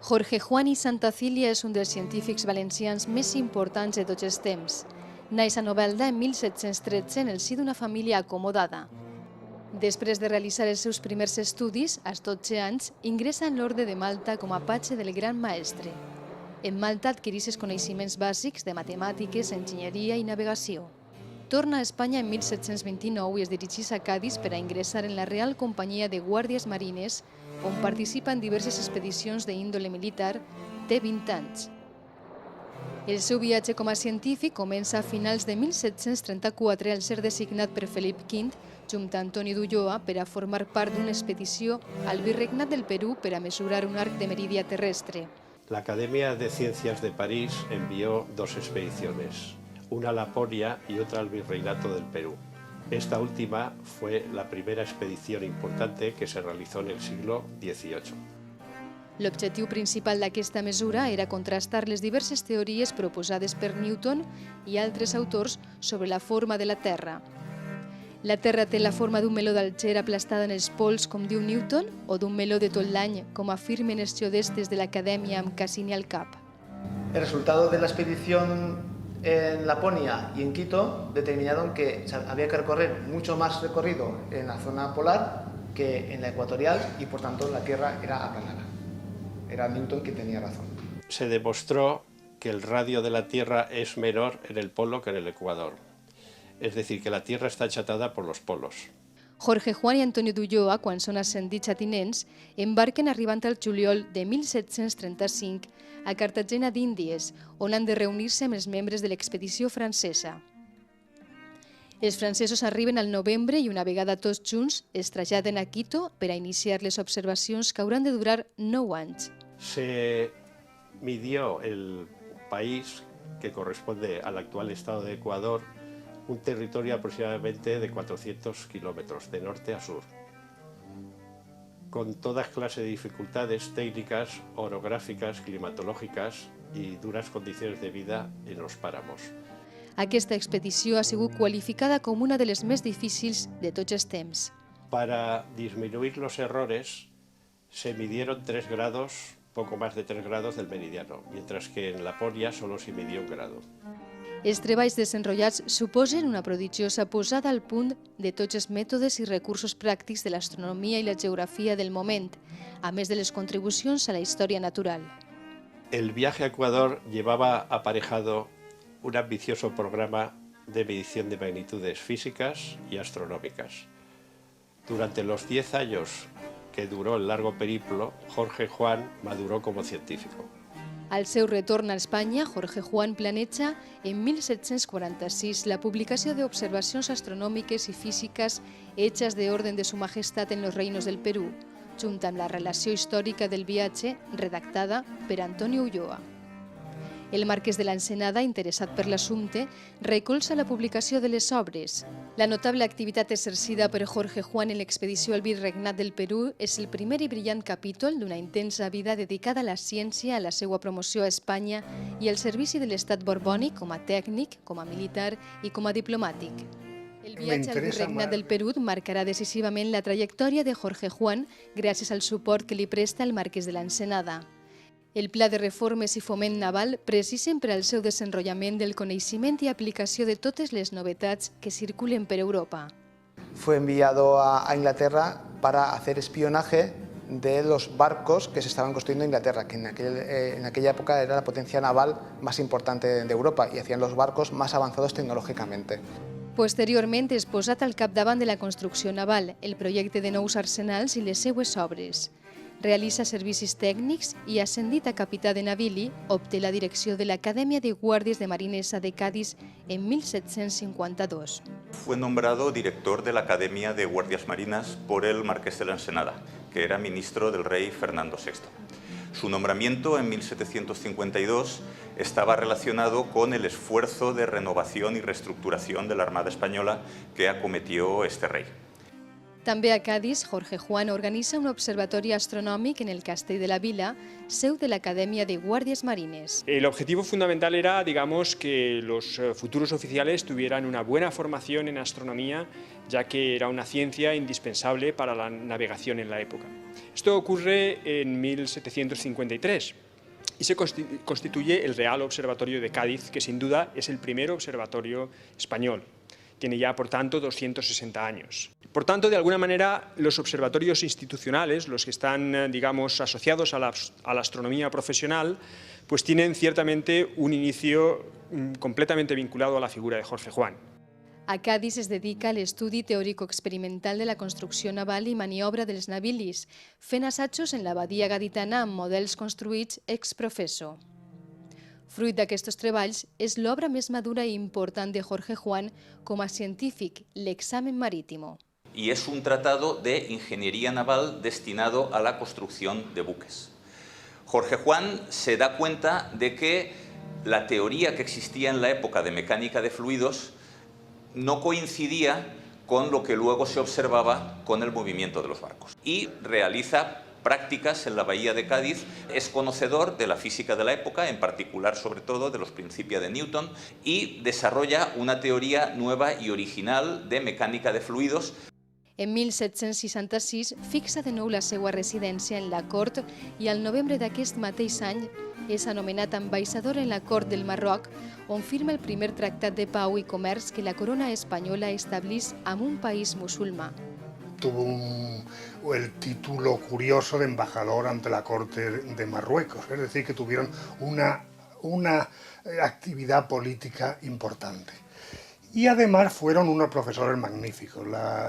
Jorge Juan i Santacília és un dels científics valencians més importants de tots els temps. Naix a Novelda en 1713 en el si d'una família acomodada. Després de realitzar els seus primers estudis, als 12 anys, ingressa en l'Orde de Malta com a patge del Gran Maestre. En Malta adquireix els coneixements bàsics de matemàtiques, enginyeria i navegació. Torna a Espanya en 1729 i es dirigeix a Cadis per a ingressar en la Real Companyia de Guàrdies Marines, on participa en diverses expedicions d'índole militar, té 20 anys. El seu viatge com a científic comença a finals de 1734 al ser designat per Felip V, junt a Antoni d'Ulloa, per a formar part d'una expedició al Virregnat del Perú per a mesurar un arc de meridia terrestre. La Academia de Ciencias de París envió dos expediciones, una a Laponia y otra al Virreinato del Perú. Esta última fue la primera expedición importante que se realizó en el siglo XVIII. L'objectiu principal d'aquesta mesura era contrastar les diverses teories proposades per Newton i altres autors sobre la forma de la Terra. La Terra té la forma d'un meló d'alger aplastada en els pols, com diu Newton, o d'un meló de tot l'any, com afirmen els geodestes de l'Acadèmia amb Cassini al cap. El resultado de la expedición en Laponia y en Quito determinaron que había que recorrer mucho más recorrido en la zona polar que en la ecuatorial y por tanto la Tierra era aplanada. Era Newton quien tenía razón. Se demostró que el radio de la Tierra es menor en el polo que en el ecuador. Es decir, que la Tierra está achatada por los polos. Jorge Juan i Antonio d'Ulloa, quan són ascendits a tinents, embarquen arribant al juliol de 1735 a Cartagena d'Índies, on han de reunir-se amb els membres de l'expedició francesa. Els francesos arriben al novembre i una vegada tots junts es traslladen a Quito per a iniciar les observacions que hauran de durar 9 anys. Se midió el país que corresponde al actual estado de Ecuador, un territorio aproximadamente de 400 kilómetros, de norte a sur, con todas clases de dificultades técnicas, orográficas, climatológicas y duras condiciones de vida en los páramos. Aquesta expedició ha sigut qualificada com una de les més difícils de tots els temps. Para disminuir los errores se midieron 3 grados, poco más de 3 grados del meridiano, mientras que en Laponia solo se midió 1 grado. Els treballs desenrotllats suposen una prodigiosa posada al punt de tots els mètodes i recursos pràctics de l'astronomia i la geografia del moment, a més de les contribucions a la història natural. El viaje a Ecuador llevaba aparejado un ambicioso programa de medición de magnitudes físicas y astronómicas. Durante los 10 años que duró el largo periplo, Jorge Juan maduró como científico. Al seu retorn a Espanya, Jorge Juan planeja en 1746 la publicació d'observacions astronòmiques i físiques hechas de orden de su majestat en los reinos del Perú, junt amb la relació històrica del viatge redactada per Antonio Ulloa. El marquès de l'Ensenada, interessat per l'assumpte, recolza la publicació de les obres. La notable activitat exercida per Jorge Juan en l'expedició al Virregnat del Perú és el primer i brillant capítol d'una intensa vida dedicada a la ciència, a la seva promoció a Espanya i al servici de l'estat borbònic com a tècnic, com a militar i com a diplomàtic. El viatge al Virregnat del Perú marcarà decisivament la trajectòria de Jorge Juan gràcies al suport que li presta el marquès de l'Ensenada. El Pla de Reformes i Foment Naval precisen per al seu desenrotllament del coneixement i aplicació de totes les novetats que circulen per Europa. Fue enviado a Inglaterra para hacer espionaje de los barcos que se estaban construyendo en Inglaterra, que en aquella época era la potencia naval más importante de Europa y hacían los barcos más avanzados tecnológicamente. Posteriorment és posat al capdavant de la construcció naval, el projecte de nous arsenals i les seues obres. Realitza servicis tècnics i, ascendit a capità de navili, obté la direcció de l'Acadèmia de Guàrdies de Marinesa de Cádiz en 1752. Fue nombrado director de la Academia de Guardias Marinas por el Marqués de la Ensenada, que era ministro del rey Fernando VI. Su nombramiento en 1752 estaba relacionado con el esfuerzo de renovación y reestructuración de la Armada Española que acometió este rey. També a Cádiz, Jorge Juan organitza un observatori astronòmic en el Castell de la Vila, seu de l'Acadèmia de Guàrdies Marines. El objetivo fundamental era, digamos, que los futuros oficiales tuvieran una buena formación en astronomía, ya que era una ciencia indispensable para la navegación en la época. Esto ocurre en 1753 y se constituye el Real Observatorio de Cádiz, que sin duda es el primer observatorio español. Tiene ya, por tanto, 260 años. Por tanto, de alguna manera, los observatorios institucionales, los que están, digamos, asociados a la astronomía profesional, pues tienen ciertamente un inicio completamente vinculado a la figura de Jorge Juan. A Cádiz es dedica a l'estudi teòrico-experimental de la construcció naval i maniobra dels navilis, fent assajos en la badia gaditana amb models construïts ex professo. Fruit d'aquests treballs és l'obra més madura i important de Jorge Juan com a científic, l'Examen Marítimo. Y es un tratado de ingeniería naval destinado a la construcción de buques. Jorge Juan se da cuenta de que la teoría que existía en la época de mecánica de fluidos no coincidía con lo que luego se observaba con el movimiento de los barcos. Y realiza prácticas en la bahía de Cádiz, es conocedor de la física de la época, en particular sobre todo de los principios de Newton, y desarrolla una teoría nueva y original de mecánica de fluidos. En 1766 fixa de nou la seva residència en la cort i al novembre d'aquest mateix any és anomenat ambaixador en la cort del Marroc, on firma el primer tractat de pau i comerç que la corona espanyola establís amb un país musulmà. Tuvo el título curioso de embajador ante la corte de Marruecos, es decir, que tuvieron una actividad política importante. Y además fueron unos profesores magníficos.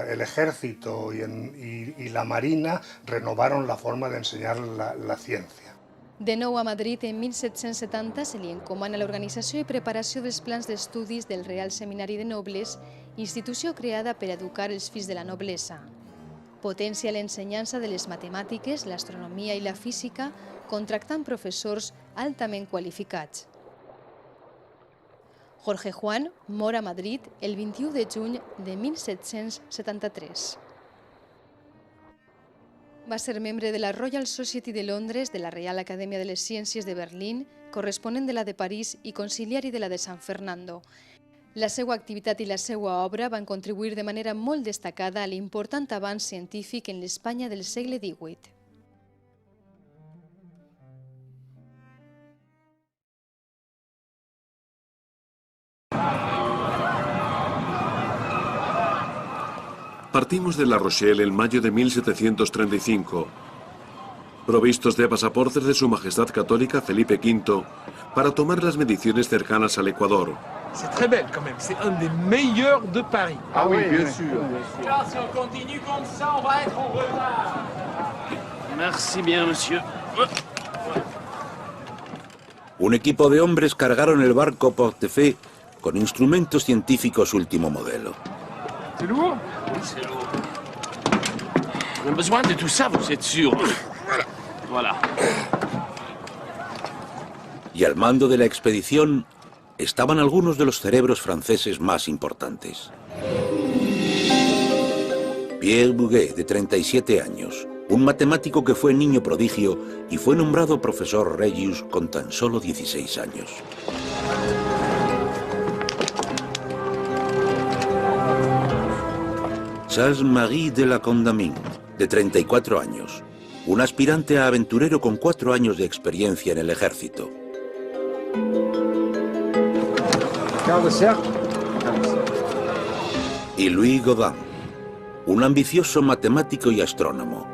El ejército y la marina renovaron la forma de enseñar la ciencia. De nou a Madrid, en 1770 se li encomana l'organització i preparació dels plans d'estudis del Real Seminari de Nobles, institució creada per educar els fills de la noblesa. Potencia l'ensenyança de les matemàtiques, l'astronomia i la física, contractant professors altament qualificats. Jorge Juan mor a Madrid el 21 de juny de 1773. Va ser membre de la Royal Society de Londres, de la Real Acadèmia de les Ciències de Berlín, corresponent de la de París i conciliari de la de San Fernando. La seva activitat i la seva obra van contribuir de manera molt destacada a l'important avanç científic en l'Espanya del segle XVIII. Partimos de La Rochelle en mayo de 1735, provistos de pasaportes de Su Majestad Católica Felipe V para tomar las mediciones cercanas al Ecuador. C'est très belle quand même, c'est un des meilleurs de Paris. Ah oui, bien sûr. Si on continue comme ça, on va être en retard. Merci bien, monsieur. Un equipo de hombres cargaron el barco Portefeuille con instrumentos científicos último modelo. C'est lourd? Oui, c'est lourd. On a besoin de tout ça, vous êtes sûr? Voilà. Y al mando de la expedición estaban algunos de los cerebros franceses más importantes. Pierre Bouguer, de 37 años, un matemático que fue niño prodigio y fue nombrado profesor Regius con tan solo 16 años. Charles-Marie de la Condamine, de 34 años, un aspirante a aventurero con 4 años de experiencia en el ejército. Y Louis Gaudin, un ambicioso matemático y astrónomo.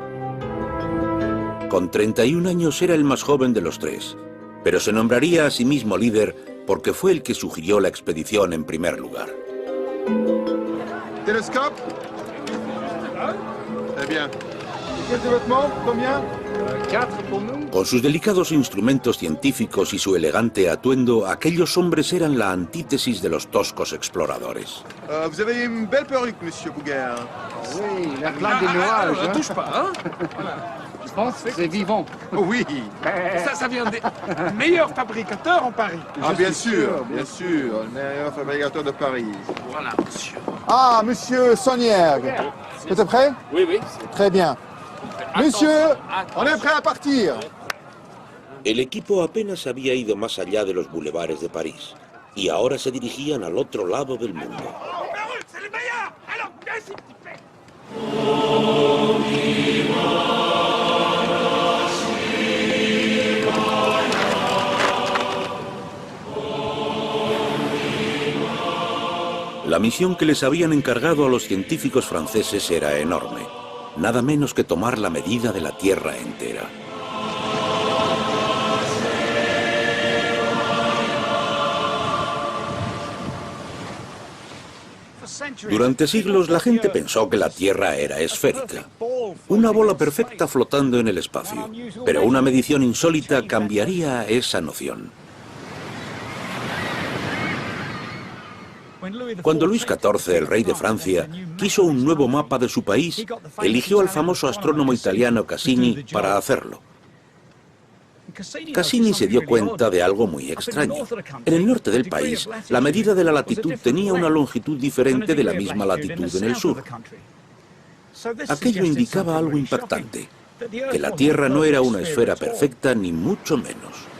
Con 31 años era el más joven de los tres, pero se nombraría a sí mismo líder porque fue el que sugirió la expedición en primer lugar. Télescope? Très bien. ¿Qué de vêtements? Combien? 4 pour nous. Con sus delicados instrumentos científicos y su elegante atuendo, aquellos hombres eran la antítesis de los toscos exploradores. Vous avez une belle perruque, monsieur Bouguer. Oui, la plaque des nuages. Ne touche pas, hein? Je pense que c'est vivant. Oh oui. Ça vient des meilleurs fabricateurs en Paris. Ah, bien sûr, bien sûr. Le meilleur fabricateur de Paris. Voilà, monsieur. Ah, monsieur Soniergue. Vous êtes prêt? Oui, oui. Très bien. Monsieur, on est prêt à partir. El equipo apenas había ido más allá de los bulevares de París y ahora se dirigían al otro lado del mundo. C'est les meilleurs. Alors, viens ici, petit peu. La misión que les habían encargado a los científicos franceses era enorme. Nada menos que tomar la medida de la Tierra entera. Durante siglos la gente pensó que la Tierra era esférica, una bola perfecta flotando en el espacio, pero una medición insólita cambiaría esa noción. Cuando Luis XIV, el rey de Francia, quiso un nuevo mapa de su país, eligió al famoso astrónomo italiano Cassini para hacerlo. Cassini se dio cuenta de algo muy extraño. En el norte del país, la medida de la latitud tenía una longitud diferente de la misma latitud en el sur. Aquello indicaba algo impactante, que la Tierra no era una esfera perfecta, ni mucho menos.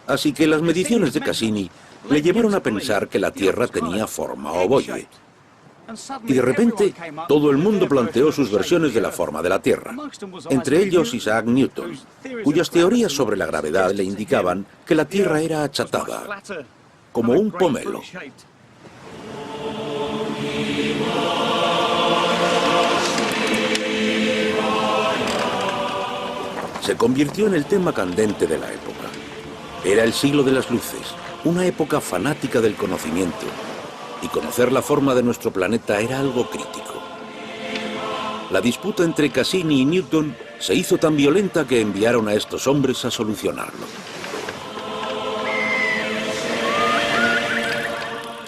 Así que las mediciones de Cassini le llevaron a pensar que la Tierra tenía forma ovoide. Y de repente, todo el mundo planteó sus versiones de la forma de la Tierra, entre ellos Isaac Newton, cuyas teorías sobre la gravedad le indicaban que la Tierra era achatada, como un pomelo. Se convirtió en el tema candente de la época. Era el siglo de las luces, una época fanática del conocimiento. Y conocer la forma de nuestro planeta era algo crítico. La disputa entre Cassini y Newton se hizo tan violenta que enviaron a estos hombres a solucionarlo.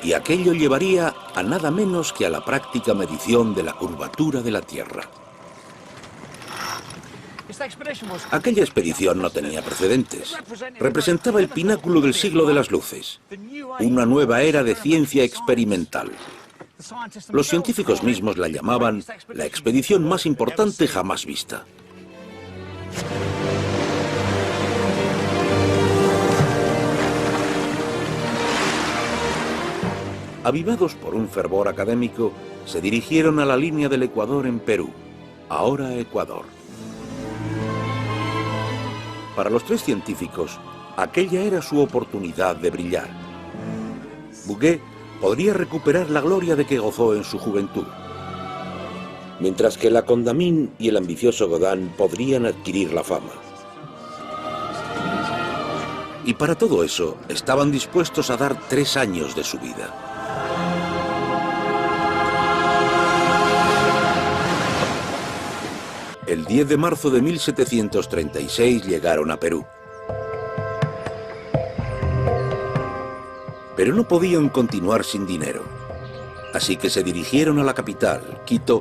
Y aquello llevaría a nada menos que a la práctica medición de la curvatura de la Tierra. Aquella expedición no tenía precedentes. Representaba el pináculo del siglo de las luces, una nueva era de ciencia experimental. Los científicos mismos la llamaban la expedición más importante jamás vista. Avivados por un fervor académico, se dirigieron a la línea del Ecuador en Perú, ahora Ecuador. Para los tres científicos, aquella era su oportunidad de brillar. Bouguer podría recuperar la gloria de que gozó en su juventud, mientras que la Condamine y el ambicioso Godin podrían adquirir la fama. Y para todo eso, estaban dispuestos a dar 3 años de su vida. El 10 de marzo de 1736 llegaron a Perú. Pero no podían continuar sin dinero. Así que se dirigieron a la capital, Quito,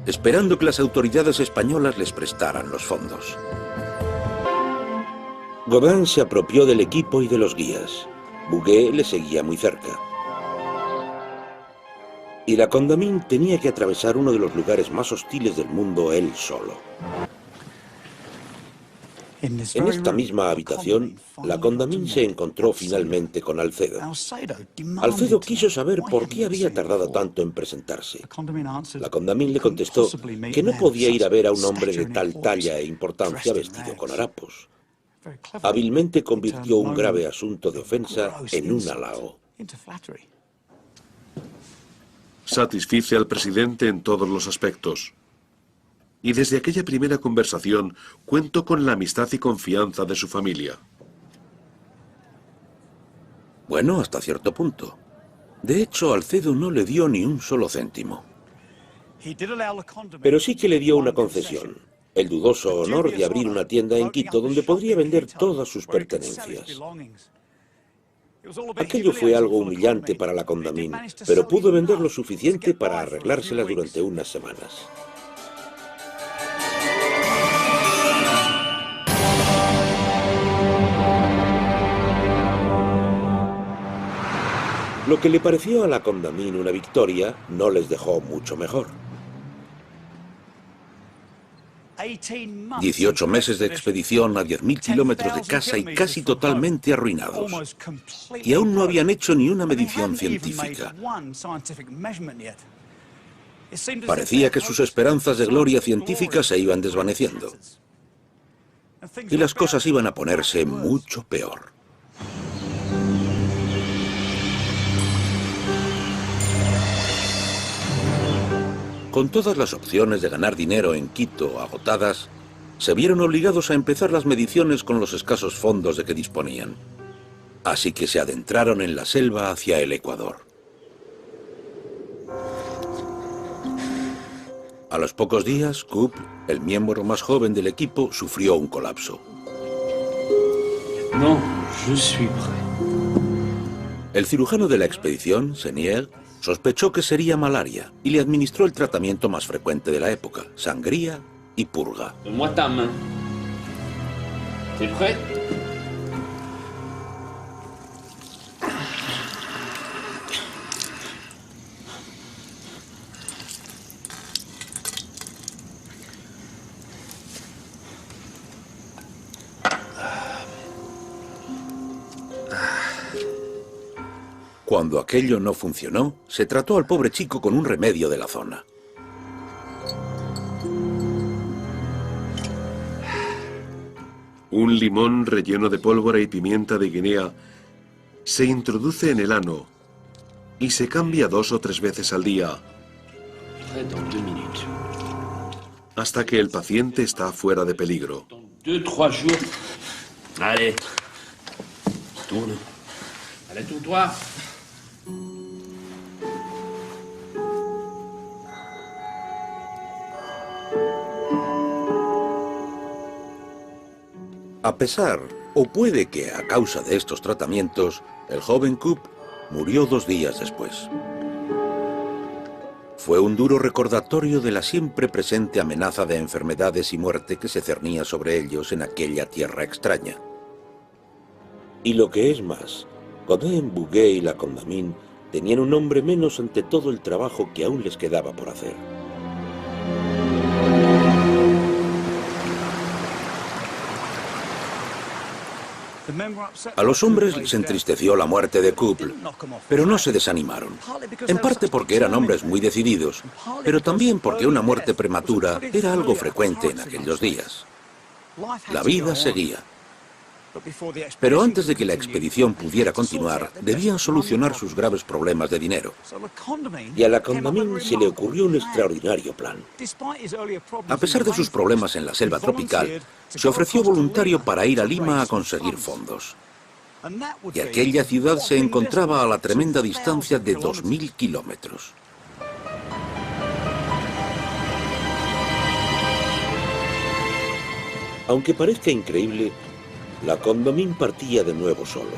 esperando que las autoridades españolas les prestaran los fondos. Godin se apropió del equipo y de los guías. Bouguer le seguía muy cerca. Y la Condamine tenía que atravesar uno de los lugares más hostiles del mundo él solo. En esta misma habitación, la Condamine se encontró finalmente con Alcedo. Alcedo quiso saber por qué había tardado tanto en presentarse. La Condamine le contestó que no podía ir a ver a un hombre de tal talla e importancia vestido con harapos. Hábilmente convirtió un grave asunto de ofensa en un halago. Satisfice al presidente en todos los aspectos. Y desde aquella primera conversación cuento con la amistad y confianza de su familia. Bueno, hasta cierto punto. De hecho, Alcedo no le dio ni un solo céntimo. Pero sí que le dio una concesión, el dudoso honor de abrir una tienda en Quito donde podría vender todas sus pertenencias. Aquello fue algo humillante para la Condamine, pero pudo vender lo suficiente para arreglárselas durante unas semanas. Lo que le pareció a la Condamine una victoria no les dejó mucho mejor. 18 meses de expedición a 10.000 kilómetros de casa y casi totalmente arruinados. Y aún no habían hecho ni una medición científica. Parecía que sus esperanzas de gloria científica se iban desvaneciendo. Y las cosas iban a ponerse mucho peor. Con todas las opciones de ganar dinero en Quito agotadas, se vieron obligados a empezar las mediciones con los escasos fondos de que disponían. Así que se adentraron en la selva hacia el Ecuador. A los pocos días, Coop, el miembro más joven del equipo, sufrió un colapso. No, je suis prêt. El cirujano de la expedición, Senier, sospechó que sería malaria y le administró el tratamiento más frecuente de la época, sangría y purga. Donne-moi ta main. T'es prêt? Cuando aquello no funcionó, se trató al pobre chico con un remedio de la zona. Un limón relleno de pólvora y pimienta de Guinea se introduce en el ano y se cambia 2 o 3 veces al día Prêt dans 2 minutes. hasta que el paciente está fuera de peligro. 2, 3 jours. Allez. Tourne. Allez, tourne-toi. A pesar, o puede que a causa de estos tratamientos, el joven Coop murió 2 días después. Fue un duro recordatorio de la siempre presente amenaza de enfermedades y muerte que se cernía sobre ellos en aquella tierra extraña. Y lo que es más, Godin, Bouguer y la Condamine tenían un nombre menos ante todo el trabajo que aún les quedaba por hacer. A los hombres les entristeció la muerte de Couple, pero no se desanimaron. En parte porque eran hombres muy decididos, pero también porque una muerte prematura era algo frecuente en aquellos días. La vida seguía. Pero antes de que la expedición pudiera continuar, debían solucionar sus graves problemas de dinero. Y a la Condamine se le ocurrió un extraordinario plan. A pesar de sus problemas en la selva tropical, se ofreció voluntario para ir a Lima a conseguir fondos. Y aquella ciudad se encontraba a la tremenda distancia de 2000 kilómetros. Aunque parezca increíble, la Condamine partía de nuevo solo.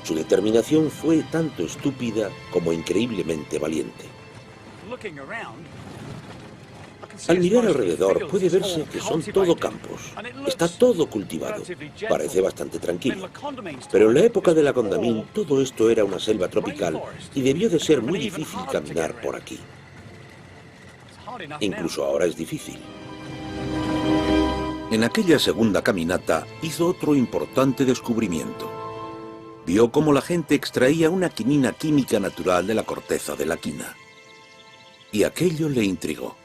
Su determinación fue tanto estúpida como increíblemente valiente. Al mirar alrededor puede verse que son todo campos. Está todo cultivado. Parece bastante tranquilo. Pero en la época de la Condamine todo esto era una selva tropical y debió de ser muy difícil caminar por aquí. Incluso ahora es difícil. En aquella segunda caminata hizo otro importante descubrimiento. Vio cómo la gente extraía una quinina química natural de la corteza de la quina. Y aquello le intrigó.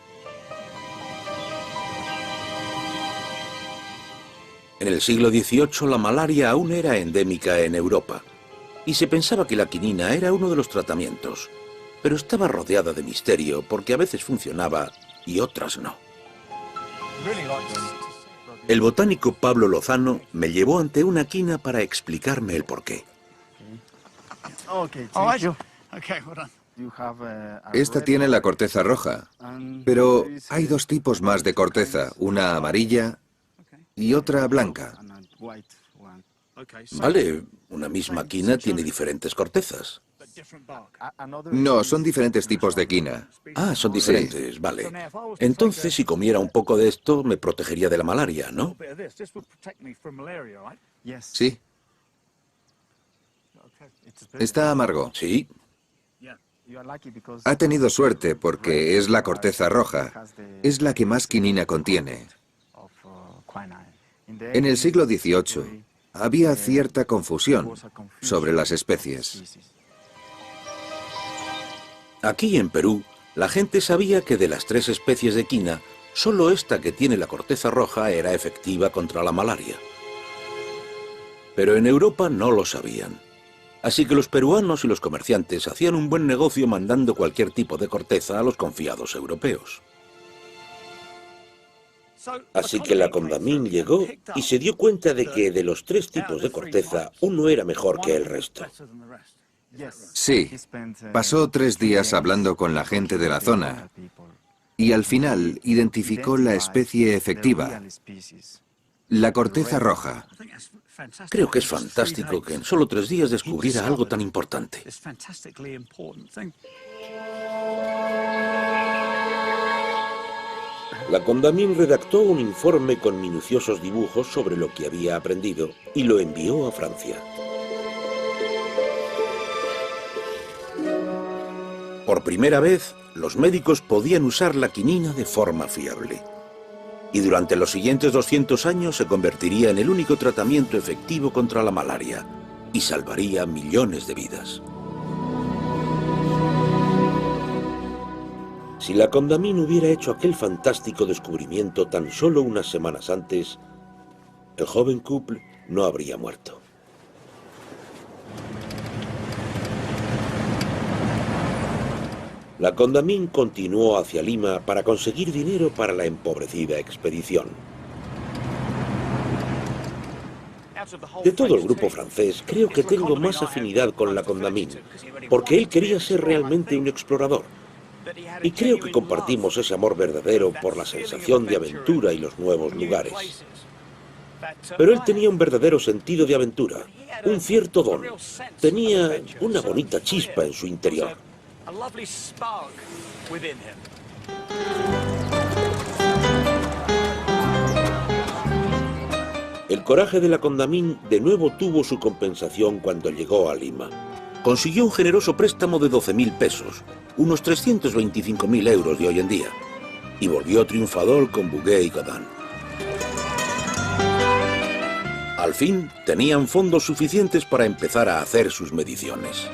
En el siglo XVIII la malaria aún era endémica en Europa, y se pensaba que la quinina era uno de los tratamientos, pero estaba rodeada de misterio porque a veces funcionaba y otras no. El botánico Pablo Lozano me llevó ante una quina para explicarme el porqué. Esta tiene la corteza roja, pero hay 2 tipos más de corteza, una amarilla y otra blanca. Vale, una misma quina tiene diferentes cortezas. No, son diferentes tipos de quina. Ah, son diferentes, sí. Vale. Entonces, si comiera un poco de esto, me protegería de la malaria, ¿no? Sí. ¿Está amargo? Sí. Ha tenido suerte porque es la corteza roja. Es la que más quinina contiene. En el siglo XVIII había cierta confusión sobre las especies. Aquí en Perú, la gente sabía que de las 3 especies de quina, solo esta que tiene la corteza roja era efectiva contra la malaria. Pero en Europa no lo sabían. Así que los peruanos y los comerciantes hacían un buen negocio mandando cualquier tipo de corteza a los confiados europeos. Así que la Condamine llegó y se dio cuenta de que de los 3 tipos de corteza, uno era mejor que el resto. Sí, pasó 3 días hablando con la gente de la zona y al final identificó la especie efectiva, la corteza roja. Creo que es fantástico que en solo 3 días descubriera algo tan importante. La Condamine redactó un informe con minuciosos dibujos sobre lo que había aprendido y lo envió a Francia. Por primera vez, los médicos podían usar la quinina de forma fiable. Y durante los siguientes 200 años se convertiría en el único tratamiento efectivo contra la malaria y salvaría millones de vidas. Si la Condamine hubiera hecho aquel fantástico descubrimiento tan solo unas semanas antes, el joven couple no habría muerto. La Condamine continuó hacia Lima para conseguir dinero para la empobrecida expedición. De todo el grupo francés, creo que tengo más afinidad con la Condamine, porque él quería ser realmente un explorador. Y creo que compartimos ese amor verdadero por la sensación de aventura y los nuevos lugares. Pero él tenía un verdadero sentido de aventura, un cierto don. Tenía una bonita chispa en su interior. El coraje de la Condamine de nuevo tuvo su compensación cuando llegó a Lima. Consiguió un generoso préstamo de 12.000 pesos, unos 325.000 euros de hoy en día, y volvió triunfador con Bouguer y Godin. Al fin, tenían fondos suficientes para empezar a hacer sus mediciones.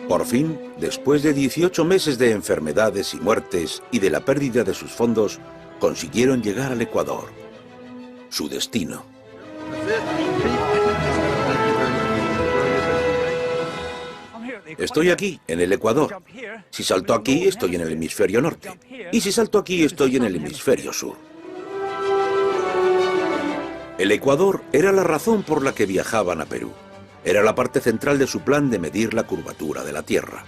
Por fin, después de 18 meses de enfermedades y muertes y de la pérdida de sus fondos, consiguieron llegar al Ecuador, su destino. Estoy aquí, en el Ecuador. Si salto aquí, estoy en el hemisferio norte. Y si salto aquí, estoy en el hemisferio sur. El Ecuador era la razón por la que viajaban a Perú. Era la parte central de su plan de medir la curvatura de la Tierra.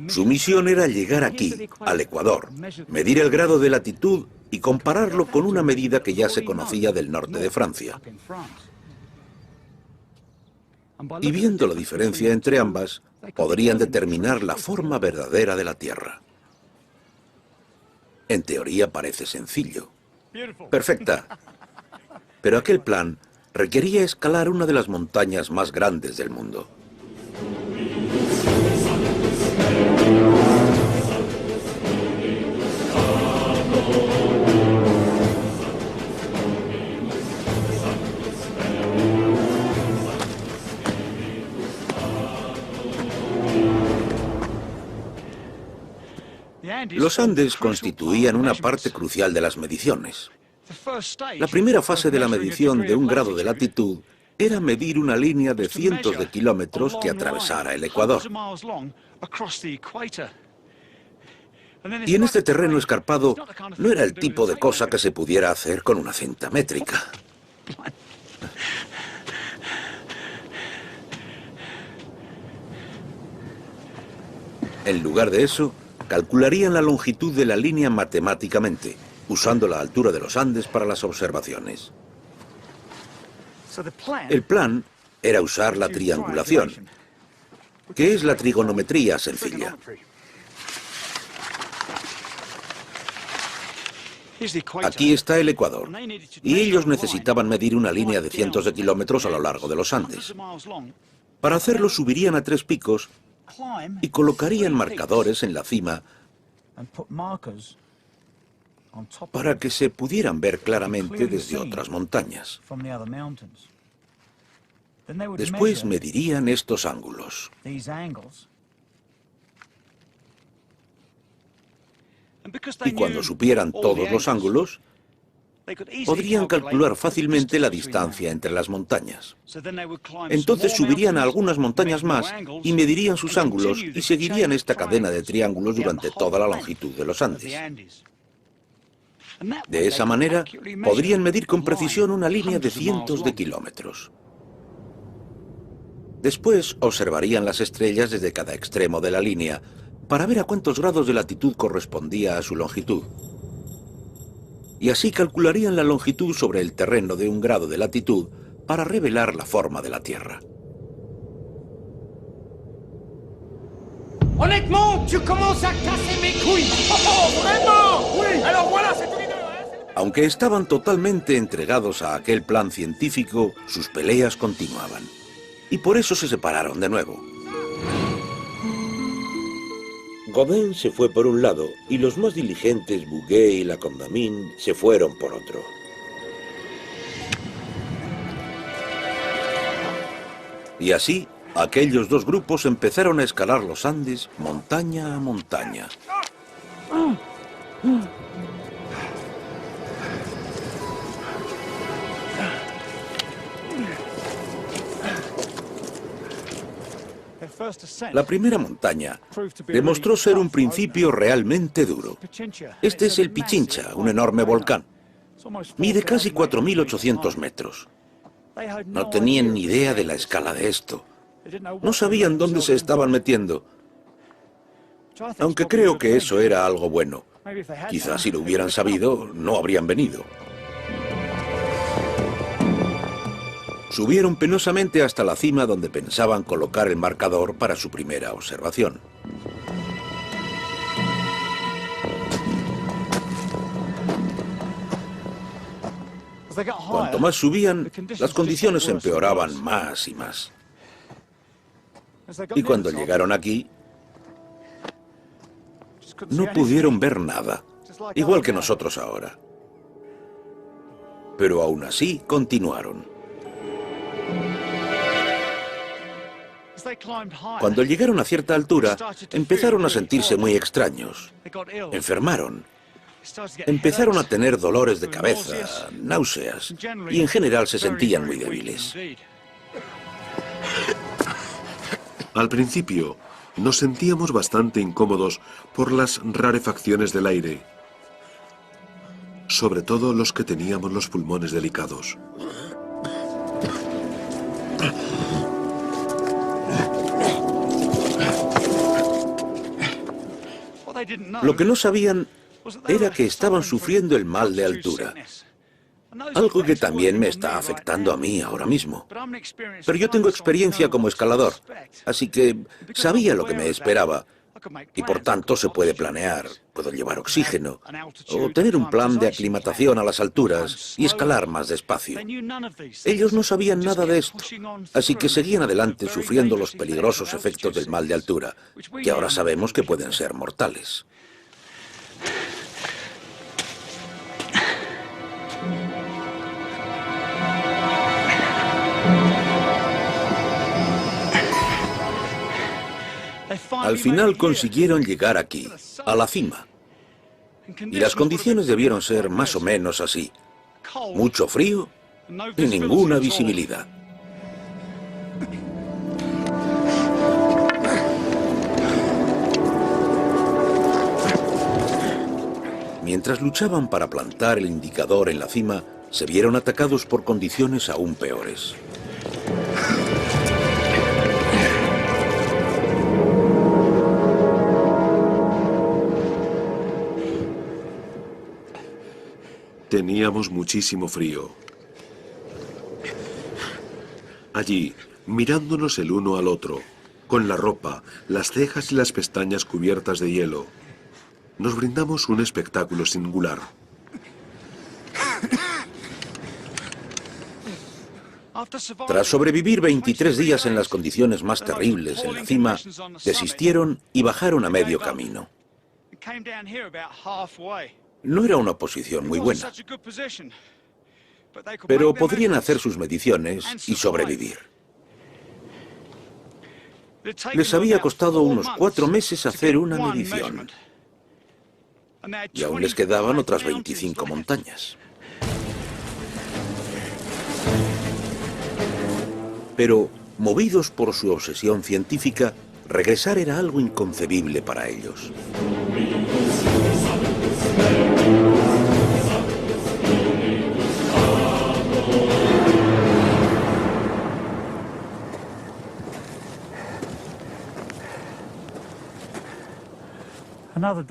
Su misión era llegar aquí, al Ecuador, medir el grado de latitud y compararlo con una medida que ya se conocía del norte de Francia. Y viendo la diferencia entre ambas, podrían determinar la forma verdadera de la Tierra. En teoría parece sencillo. Perfecta. Pero aquel plan requería escalar una de las montañas más grandes del mundo. Los Andes constituían una parte crucial de las mediciones. La primera fase de la medición de un grado de latitud era medir una línea de cientos de kilómetros que atravesara el Ecuador. Y en este terreno escarpado no era el tipo de cosa que se pudiera hacer con una cinta métrica. En lugar de eso, calcularían la longitud de la línea matemáticamente, usando la altura de los Andes para las observaciones. El plan era usar la triangulación, que es la trigonometría sencilla. Aquí está el Ecuador, y ellos necesitaban medir una línea de cientos de kilómetros a lo largo de los Andes. Para hacerlo subirían a 3 picos y colocarían marcadores en la cima para que se pudieran ver claramente desde otras montañas. Después medirían estos ángulos. Y cuando supieran todos los ángulos, podrían calcular fácilmente la distancia entre las montañas. Entonces subirían a algunas montañas más y medirían sus ángulos y seguirían esta cadena de triángulos durante toda la longitud de los Andes. De esa manera, podrían medir con precisión una línea de cientos de kilómetros. Después observarían las estrellas desde cada extremo de la línea para ver a cuántos grados de latitud correspondía a su longitud. Y así calcularían la longitud sobre el terreno de un grado de latitud para revelar la forma de la Tierra. Honnêtement, tu commences à casser mes couilles. Oh, vraiment? Oui. Alors voilà, c'est tout. Aunque estaban totalmente entregados a aquel plan científico, sus peleas continuaban. Y por eso se separaron de nuevo. Godin se fue por un lado y los más diligentes Bouguer y La Condamine se fueron por otro. Y así, aquellos dos grupos empezaron a escalar los Andes montaña a montaña. La primera montaña demostró ser un principio realmente duro. Este es el Pichincha, un enorme volcán. Mide casi 4.800 metros. No tenían ni idea de la escala de esto. No sabían dónde se estaban metiendo. Aunque creo que eso era algo bueno. Quizás si lo hubieran sabido, no habrían venido. Subieron penosamente hasta la cima donde pensaban colocar el marcador para su primera observación. Cuanto más subían, las condiciones empeoraban más y más. Y cuando llegaron aquí, no pudieron ver nada, igual que nosotros ahora. Pero aún así continuaron. Cuando llegaron a cierta altura, empezaron a sentirse muy extraños. Enfermaron. Empezaron a tener dolores de cabeza, náuseas, y en general se sentían muy débiles. Al principio, nos sentíamos bastante incómodos por las rarefacciones del aire, sobre todo los que teníamos los pulmones delicados. Lo que no sabían era que estaban sufriendo el mal de altura. Algo que también me está afectando a mí ahora mismo. Pero yo tengo experiencia como escalador, así que sabía lo que me esperaba. Y por tanto se puede planear, puedo llevar oxígeno, o tener un plan de aclimatación a las alturas y escalar más despacio. Ellos no sabían nada de esto, así que seguían adelante sufriendo los peligrosos efectos del mal de altura, que ahora sabemos que pueden ser mortales. Al final consiguieron llegar aquí, a la cima. Y las condiciones debieron ser más o menos así. Mucho frío y ninguna visibilidad. Mientras luchaban para plantar el indicador en la cima, se vieron atacados por condiciones aún peores. Teníamos muchísimo frío. Allí, mirándonos el uno al otro, con la ropa, las cejas y las pestañas cubiertas de hielo, nos brindamos un espectáculo singular. Tras sobrevivir 23 días en las condiciones más terribles en la cima, desistieron y bajaron a medio camino. No era una posición muy buena, pero podrían hacer sus mediciones y sobrevivir. Les había costado unos 4 meses hacer una medición, y aún les quedaban otras 25 montañas. Pero, movidos por su obsesión científica, regresar era algo inconcebible para ellos.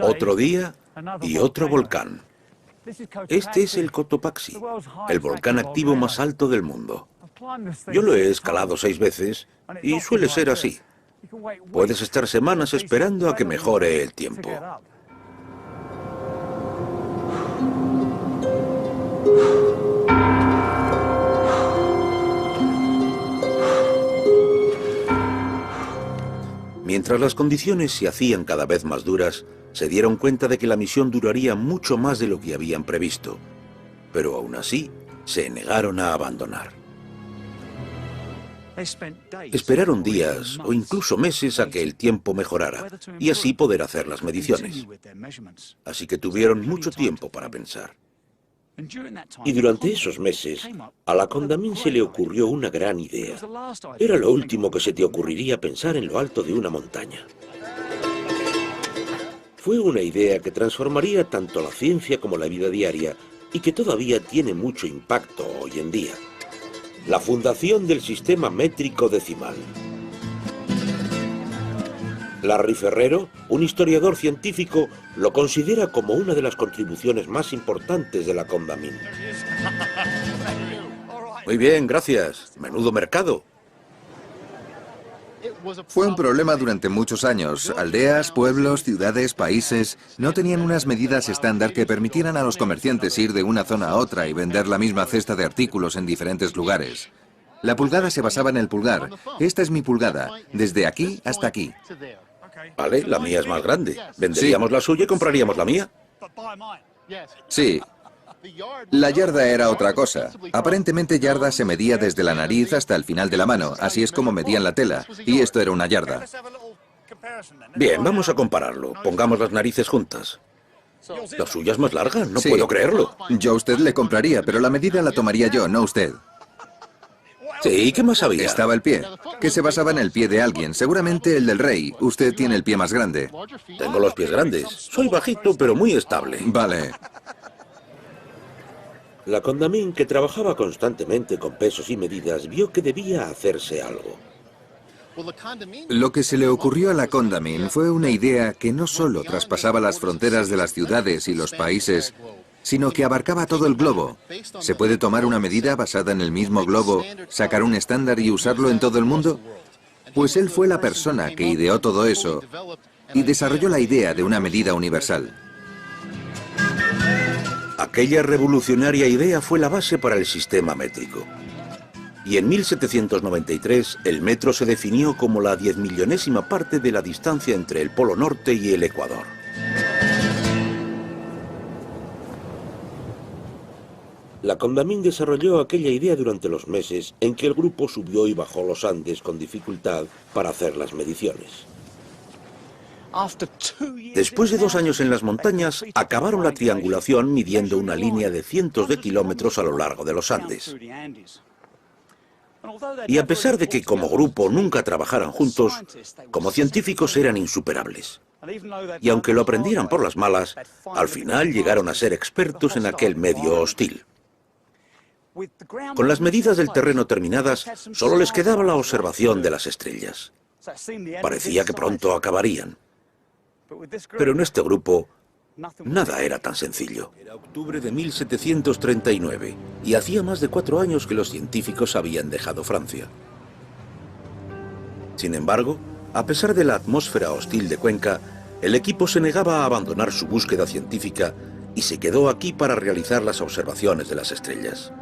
Otro día y otro volcán. Este es el Cotopaxi, el volcán activo más alto del mundo. Yo lo he escalado 6 veces y suele ser así. Puedes estar semanas esperando a que mejore el tiempo. Mientras las condiciones se hacían cada vez más duras, se dieron cuenta de que la misión duraría mucho más de lo que habían previsto. Pero aún así, se negaron a abandonar. Esperaron días o incluso meses a que el tiempo mejorara y así poder hacer las mediciones. Así que tuvieron mucho tiempo para pensar. Y durante esos meses, a la Condamine se le ocurrió una gran idea. Era lo último que se te ocurriría pensar en lo alto de una montaña. Fue una idea que transformaría tanto la ciencia como la vida diaria y que todavía tiene mucho impacto hoy en día. La fundación del sistema métrico decimal. Larry Ferrero, un historiador científico, lo considera como una de las contribuciones más importantes de la Condamine. Muy bien, gracias. Menudo mercado. Fue un problema durante muchos años. Aldeas, pueblos, ciudades, países no tenían unas medidas estándar que permitieran a los comerciantes ir de una zona a otra y vender la misma cesta de artículos en diferentes lugares. La pulgada se basaba en el pulgar. Esta es mi pulgada, desde aquí hasta aquí. Vale, la mía es más grande. ¿Venderíamos la suya y compraríamos la mía? Sí. La yarda era otra cosa. Aparentemente yarda se medía desde la nariz hasta el final de la mano. Así es como medían la tela. Y esto era una yarda. Bien, vamos a compararlo. Pongamos las narices juntas. La suya es más larga, no puedo creerlo. Yo a usted le compraría, pero la medida la tomaría yo, no usted. Sí, ¿qué más había? Estaba el pie, que se basaba en el pie de alguien, seguramente el del rey. Usted tiene el pie más grande. Tengo los pies grandes. Soy bajito, pero muy estable. Vale. La Condamine, que trabajaba constantemente con pesos y medidas, vio que debía hacerse algo. Lo que se le ocurrió a la Condamine fue una idea que no solo traspasaba las fronteras de las ciudades y los países, sino que abarcaba todo el globo. ¿Se puede tomar una medida basada en el mismo globo, sacar un estándar y usarlo en todo el mundo? Pues él fue la persona que ideó todo eso y desarrolló la idea de una medida universal. Aquella revolucionaria idea fue la base para el sistema métrico. Y en 1793 el metro se definió como la 10.000.000ª parte de la distancia entre el Polo Norte y el Ecuador. La Condamine desarrolló aquella idea durante los meses en que el grupo subió y bajó los Andes con dificultad para hacer las mediciones. Después de 2 años en las montañas, acabaron la triangulación midiendo una línea de cientos de kilómetros a lo largo de los Andes. Y a pesar de que como grupo nunca trabajaran juntos, como científicos eran insuperables. Y aunque lo aprendieran por las malas, al final llegaron a ser expertos en aquel medio hostil. Con las medidas del terreno terminadas, solo les quedaba la observación de las estrellas. Parecía que pronto acabarían. Pero en este grupo, nada era tan sencillo. Era octubre de 1739, y hacía más de 4 años que los científicos habían dejado Francia. Sin embargo, a pesar de la atmósfera hostil de Cuenca, el equipo se negaba a abandonar su búsqueda científica y se quedó aquí para realizar las observaciones de las estrellas.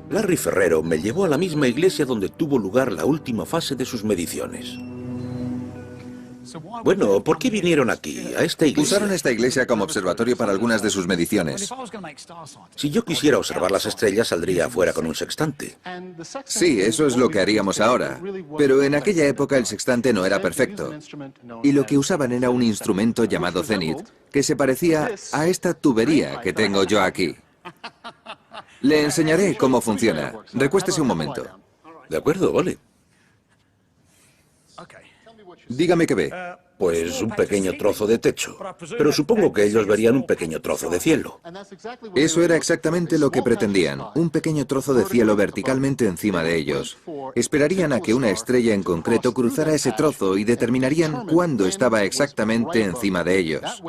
Larry Ferrero me llevó a la misma iglesia donde tuvo lugar la última fase de sus mediciones. Bueno, ¿por qué vinieron aquí, a esta iglesia? Usaron esta iglesia como observatorio para algunas de sus mediciones. Si yo quisiera observar las estrellas, saldría afuera con un sextante. Sí, eso es lo que haríamos ahora. Pero en aquella época el sextante no era perfecto. Y lo que usaban era un instrumento llamado cenit, que se parecía a esta tubería que tengo yo aquí. Le enseñaré cómo funciona. Recuéstese un momento. De acuerdo, vale. Dígame qué ve. Pues un pequeño trozo de techo. Pero supongo que ellos verían un pequeño trozo de cielo. Eso era exactamente lo que pretendían, un pequeño trozo de cielo verticalmente encima de ellos. Esperarían a que una estrella en concreto cruzara ese trozo y determinarían cuándo estaba exactamente encima de ellos.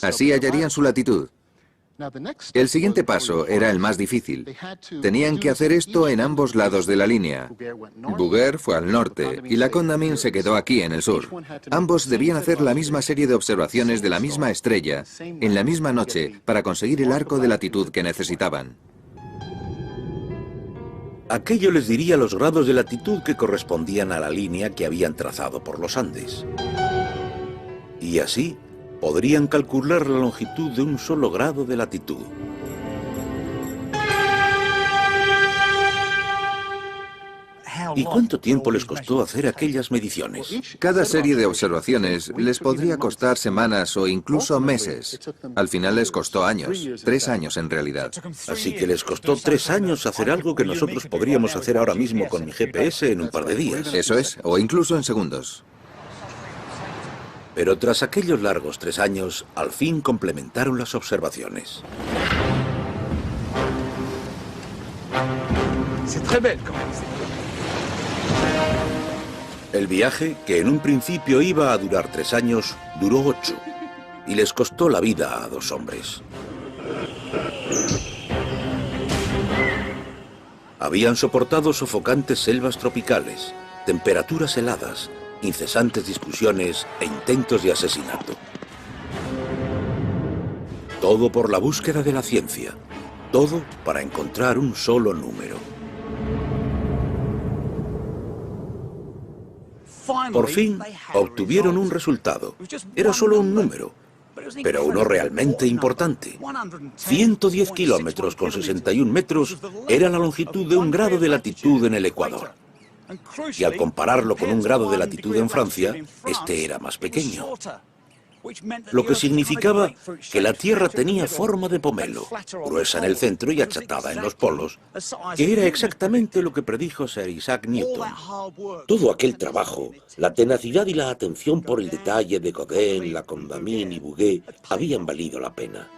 Así hallarían su latitud. El siguiente paso era el más difícil. Tenían que hacer esto en ambos lados de la línea. Bouguer fue al norte y la Condamine se quedó aquí en el sur. Ambos debían hacer la misma serie de observaciones de la misma estrella en la misma noche para conseguir el arco de latitud que necesitaban. Aquello les diría los grados de latitud que correspondían a la línea que habían trazado por los Andes. Y así podrían calcular la longitud de un solo grado de latitud. ¿Y cuánto tiempo les costó hacer aquellas mediciones? Cada serie de observaciones les podría costar semanas o incluso meses. Al final les costó años, 3 años en realidad. Así que les costó 3 años hacer algo que nosotros podríamos hacer ahora mismo con mi GPS en un par de días. Eso es, o incluso en segundos. Pero tras aquellos largos 3 años, al fin complementaron las observaciones. El viaje, que en un principio iba a durar 3 años, duró 8, y les costó la vida a 2 hombres. Habían soportado sofocantes selvas tropicales, temperaturas heladas, incesantes discusiones e intentos de asesinato. Todo por la búsqueda de la ciencia. Todo para encontrar un solo número. Por fin, obtuvieron un resultado. Era solo un número, pero uno realmente importante. 110 kilómetros con 61 metros era la longitud de un grado de latitud en el Ecuador. Y al compararlo con un grado de latitud en Francia, este era más pequeño. Lo que significaba que la Tierra tenía forma de pomelo, gruesa en el centro y achatada en los polos, que era exactamente lo que predijo Sir Isaac Newton. Todo aquel trabajo, la tenacidad y la atención por el detalle de Godin, la Condamine y Bouguer habían valido la pena.